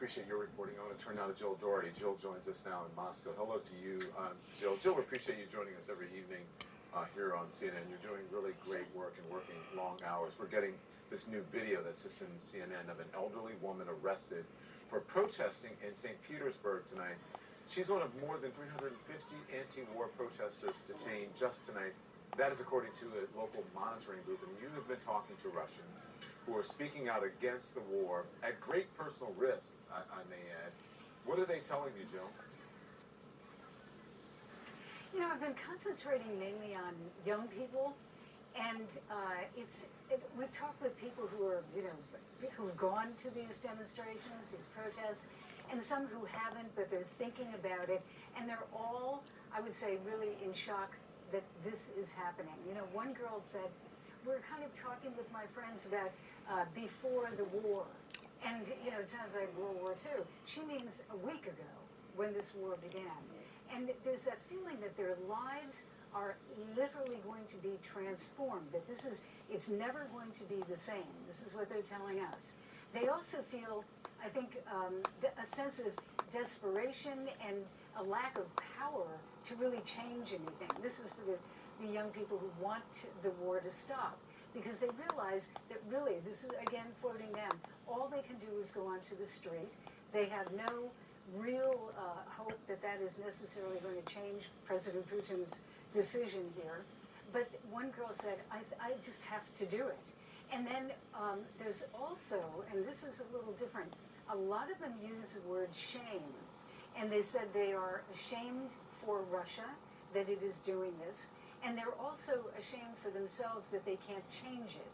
Appreciate your reporting. I want to turn now to Jill Doherty. Jill joins us now in Moscow. Hello to you, Jill. Jill, we appreciate you joining us every evening here on CNN. You're doing really great work and working long hours. We're getting this new video that's just in CNN of an elderly woman arrested for protesting in St. Petersburg tonight. She's one of more than 350 anti-war protesters detained just tonight. That is according to a local monitoring group, and you have been talking to Russians who are speaking out against the war at great personal risk, I may add. What are they telling you, Jill? You know, I've been concentrating mainly on young people, and we've talked with people who are, who've gone to these demonstrations, these protests, and some who haven't, but they're thinking about it, and they're all, I would say, really in shock that this is happening. You know, one girl said, we're kind of talking with my friends about before the war. And, you know, it sounds like World War II. She means a week ago when this war began. And there's that feeling that their lives are literally going to be transformed, that it's never going to be the same. This is what they're telling us. They also feel, I think, a sense of desperation and a lack of power to really change anything. This is for the young people who want the war to stop, because they realize that really, this is, again, quoting them, all they can do is go onto the street. They have no real hope that that is necessarily going to change President Putin's decision here. But one girl said, I just have to do it. And then there's also, and this is a little different, a lot of them use the word shame. And they said they are ashamed for Russia that it is doing this. And they're also ashamed for themselves that they can't change it.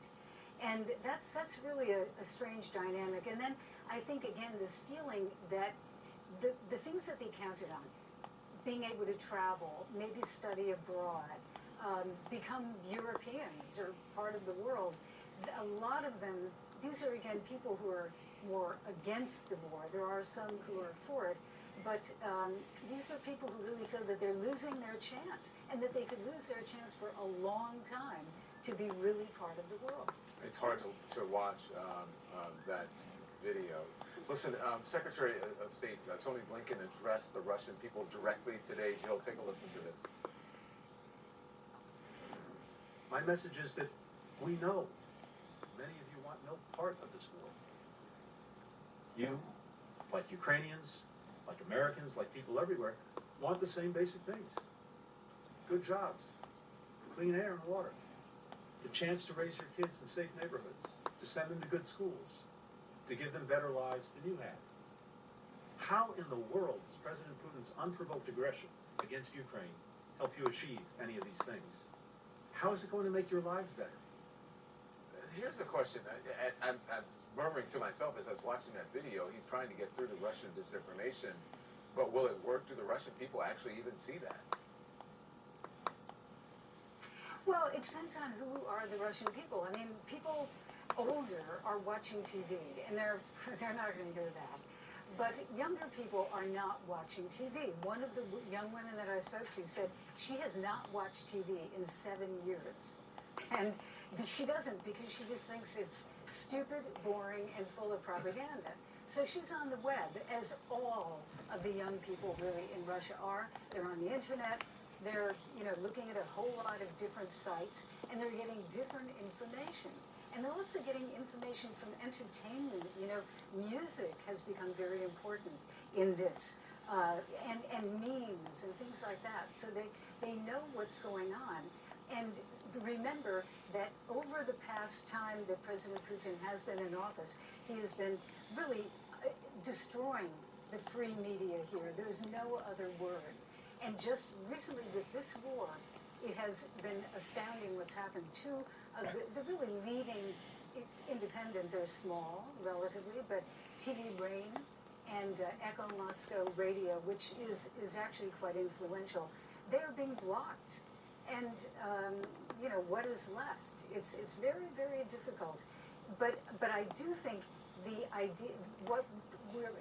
And that's really a strange dynamic. And then I think, again, this feeling that the things that they counted on, being able to travel, maybe study abroad, become Europeans or part of the world, a lot of them, these are, again, people who are more against the war. There are some who are for it. But these are people who really feel that they're losing their chance, and that they could lose their chance for a long time to be really part of the world. It's hard to watch that video. Listen, Secretary of State Tony Blinken addressed the Russian people directly today. Jill, take a listen to this. My message is that we know many of you want no part of this war. You, like Ukrainians, like Americans, like people everywhere, want the same basic things. Good jobs, clean air and water, the chance to raise your kids in safe neighborhoods, to send them to good schools, to give them better lives than you had. How in the world does President Putin's unprovoked aggression against Ukraine help you achieve any of these things? How is it going to make your lives better? Here's a question. I'm murmuring to myself as I was watching that video. He's trying to get through to Russian disinformation, but will it work? Do the Russian people actually even see that? Well, it depends on who are the Russian people. I mean, people older are watching TV, and they're not going to hear that. But younger people are not watching TV. One of the young women that I spoke to said she has not watched TV in 7 years. And she doesn't, because she just thinks it's stupid, boring, and full of propaganda. So she's on the web, as all of the young people really in Russia are. They're on the internet. They're, looking at a whole lot of different sites, and they're getting different information. And they're also getting information from entertainment. Music has become very important in this, and memes and things like that. So they know what's going on. And remember that over the past time that President Putin has been in office, he has been really destroying the free media here. There's no other word. And just recently with this war, it has been astounding what's happened. Two of the really leading independent, they're small relatively, but TV Rain and Echo Moscow Radio, which is actually quite influential, they're being blocked. And, what is left? It's very, very difficult. But I do think the idea, where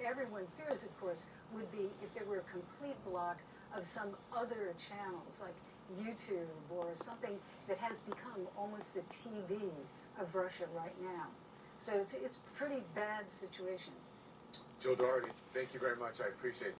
everyone fears, of course, would be if there were a complete block of some other channels, like YouTube or something that has become almost the TV of Russia right now. So it's a pretty bad situation. Jill Doherty, thank you very much. I appreciate